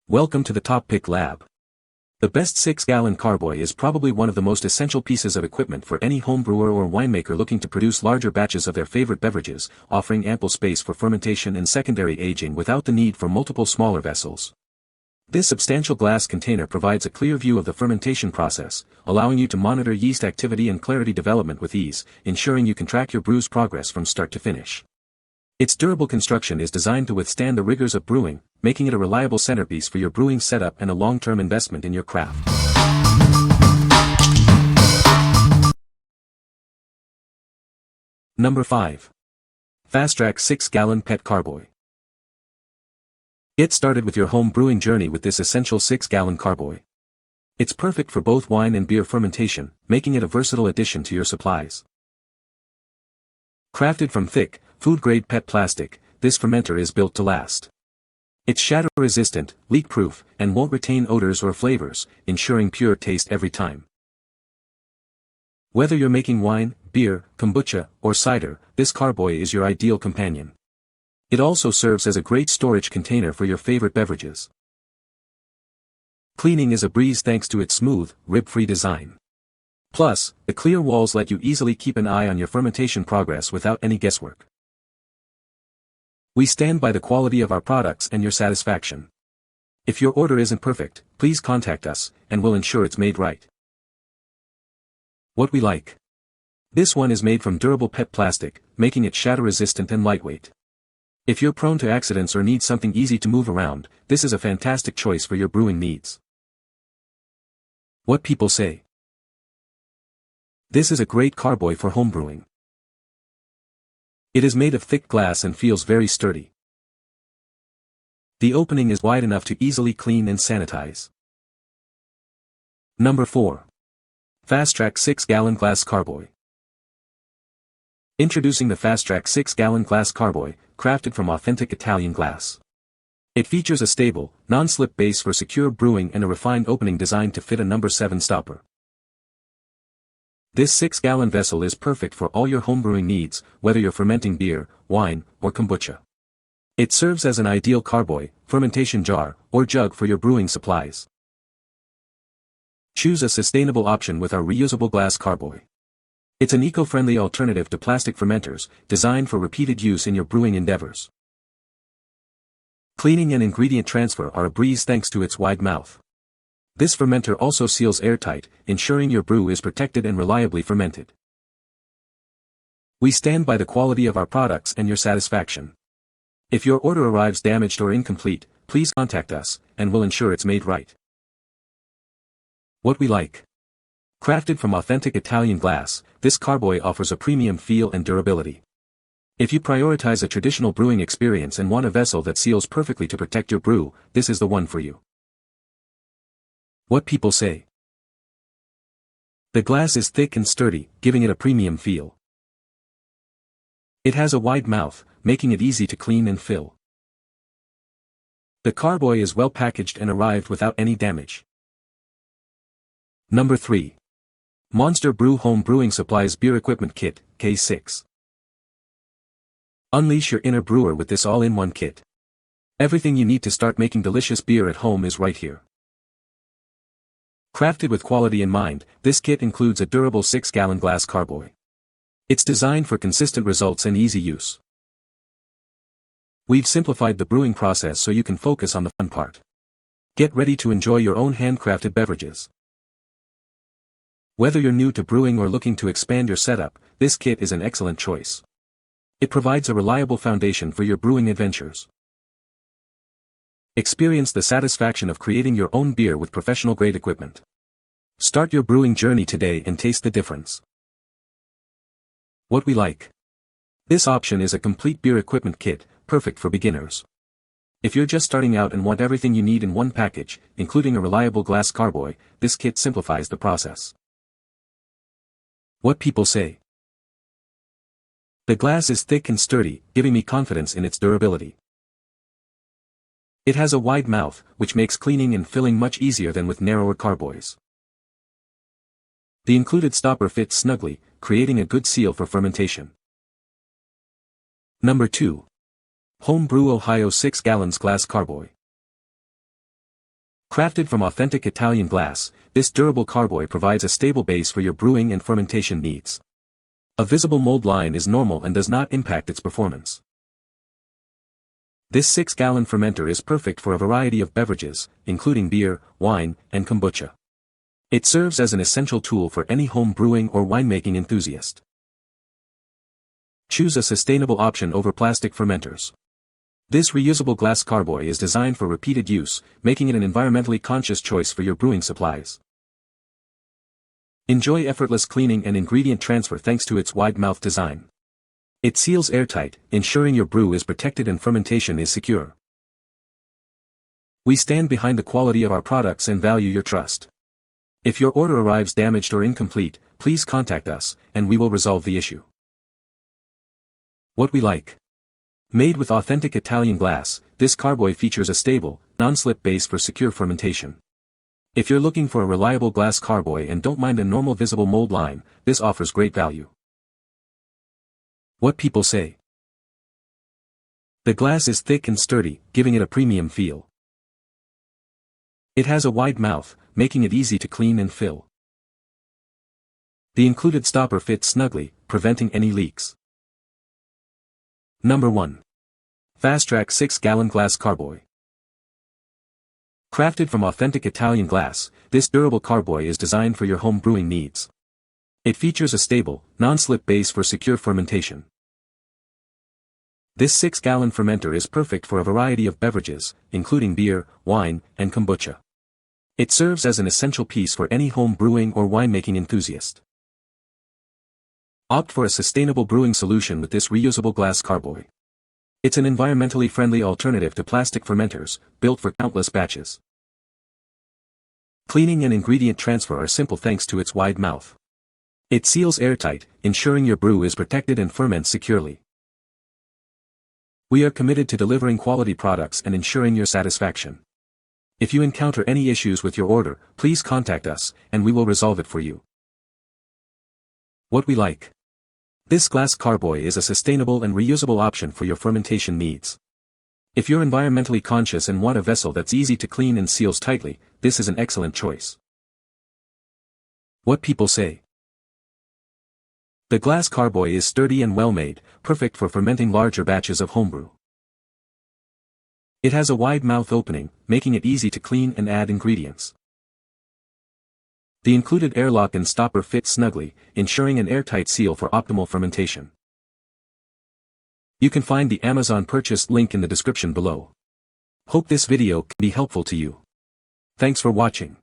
Welcome to the TopPick lab. The best 6-gallon Carboy is probably one of the most essential pieces of equipment for any home brewer or winemaker looking to produce larger batches of their favorite beverages, offering ample space for fermentation and secondary aging without the need for multiple smaller vessels. This substantial glass container provides a clear view of the fermentation process, allowing you to monitor yeast activity and clarity development with ease, ensuring you can track your brew's progress from start to finish. Its durable construction is designed to withstand the rigors of brewing, making it a reliable centerpiece for your brewing setup and a long-term investment in your craft. Number 5. FastRack 6-gallon PET Carboy. Get started with your home brewing journey with this essential 6-gallon Carboy. It's perfect for both wine and beer fermentation, making it a versatile addition to your supplies. Crafted from thick, food-grade PET plastic, this fermenter is built to last. It's shatter-resistant, leak-proof, and won't retain odors or flavors, ensuring pure taste every time. Whether you're making wine, beer, kombucha, or cider, this Carboy is your ideal companion. It also serves as a great storage container for your favorite beverages. Cleaning is a breeze thanks to its smooth, rib-free design. Plus, the clear walls let you easily keep an eye on your fermentation progress without any guesswork. We stand by the quality of our products and your satisfaction. If your order isn't perfect, please contact us, and we'll ensure it's made right. What we like. This one is made from durable PET plastic, making it shatter-resistant and lightweight. If you're prone to accidents or need something easy to move around, this is a fantastic choice for your brewing needs. What people say. This is a great Carboy for homebrewing. It is made of thick glass and feels very sturdy. The opening is wide enough to easily clean and sanitize. Number 4. FastRack 6-gallon glass Carboy. Introducing the FastRack 6-gallon glass Carboy, crafted from authentic Italian glass. It features a stable, non-slip base for secure brewing and a refined opening designed to fit a number 7 stopper. This 6-gallon vessel is perfect for all your homebrewing needs, whether you're fermenting beer, wine, or kombucha. It serves as an ideal Carboy, fermentation jar, or jug for your brewing supplies. Choose a sustainable option with our reusable glass Carboy. It's an eco-friendly alternative to plastic fermenters, designed for repeated use in your brewing endeavors. Cleaning and ingredient transfer are a breeze thanks to its wide mouth. This fermenter also seals airtight, ensuring your brew is protected and reliably fermented. We stand by the quality of our products and your satisfaction. If your order arrives damaged or incomplete, please contact us, and we'll ensure it's made right. What we like. Crafted from authentic Italian glass, this Carboy offers a premium feel and durability. If you prioritize a traditional brewing experience and want a vessel that seals perfectly to protect your brew, this is the one for you. What people say. The glass is thick and sturdy, giving it a premium feel. It has a wide mouth, making it easy to clean and fill. The Carboy is well packaged and arrived without any damage. Number 3. Monster Brew Home Brewing Supplies Beer Equipment Kit, K6. Unleash your inner brewer with this all-in-one kit. Everything you need to start making delicious beer at home is right here. Crafted with quality in mind, this kit includes a durable 6-gallon glass Carboy. It's designed for consistent results and easy use. We've simplified the brewing process so you can focus on the fun part. Get ready to enjoy your own handcrafted beverages. Whether you're new to brewing or looking to expand your setup, this kit is an excellent choice. It provides a reliable foundation for your brewing adventures. Experience the satisfaction of creating your own beer with professional-grade equipment. Start your brewing journey today and taste the difference. What we like. This option is a complete beer equipment kit, perfect for beginners. If you're just starting out and want everything you need in one package, including a reliable glass Carboy, this kit simplifies the process. What people say. The glass is thick and sturdy, giving me confidence in its durability. It has a wide mouth, which makes cleaning and filling much easier than with narrower Carboys. The included stopper fits snugly, creating a good seal for fermentation. Number 2. Home Brew Ohio 6 gallons glass Carboy. Crafted from authentic Italian glass, this durable carboy provides a stable base for your brewing and fermentation needs. A visible mold line is normal and does not impact its performance. This 6-gallon fermenter is perfect for a variety of beverages, including beer, wine, and kombucha. It serves as an essential tool for any home brewing or winemaking enthusiast. Choose a sustainable option over plastic fermenters. This reusable glass carboy is designed for repeated use, making it an environmentally conscious choice for your brewing supplies. Enjoy effortless cleaning and ingredient transfer thanks to its wide-mouth design. It seals airtight, ensuring your brew is protected and fermentation is secure. We stand behind the quality of our products and value your trust. If your order arrives damaged or incomplete, please contact us, and we will resolve the issue. What we like. Made with authentic Italian glass, this carboy features a stable, non-slip base for secure fermentation. If you're looking for a reliable glass carboy and don't mind a normal visible mold line, this offers great value. What people say. The glass is thick and sturdy, giving it a premium feel. It has a wide mouth, making it easy to clean and fill. The included stopper fits snugly, preventing any leaks. Number 1. FastRack 6-gallon glass carboy. Crafted from authentic Italian glass, this durable carboy is designed for your home brewing needs. It features a stable, non-slip base for secure fermentation. This 6-gallon fermenter is perfect for a variety of beverages, including beer, wine, and kombucha. It serves as an essential piece for any home brewing or winemaking enthusiast. Opt for a sustainable brewing solution with this reusable glass carboy. It's an environmentally friendly alternative to plastic fermenters, built for countless batches. Cleaning and ingredient transfer are simple thanks to its wide mouth. It seals airtight, ensuring your brew is protected and ferments securely. We are committed to delivering quality products and ensuring your satisfaction. If you encounter any issues with your order, please contact us, and we will resolve it for you. What we like. This glass carboy is a sustainable and reusable option for your fermentation needs. If you're environmentally conscious and want a vessel that's easy to clean and seals tightly, this is an excellent choice. What people say. The glass carboy is sturdy and well-made, perfect for fermenting larger batches of homebrew. It has a wide mouth opening, making it easy to clean and add ingredients. The included airlock and stopper fit snugly, ensuring an airtight seal for optimal fermentation. You can find the Amazon purchase link in the description below. Hope this video can be helpful to you. Thanks for watching.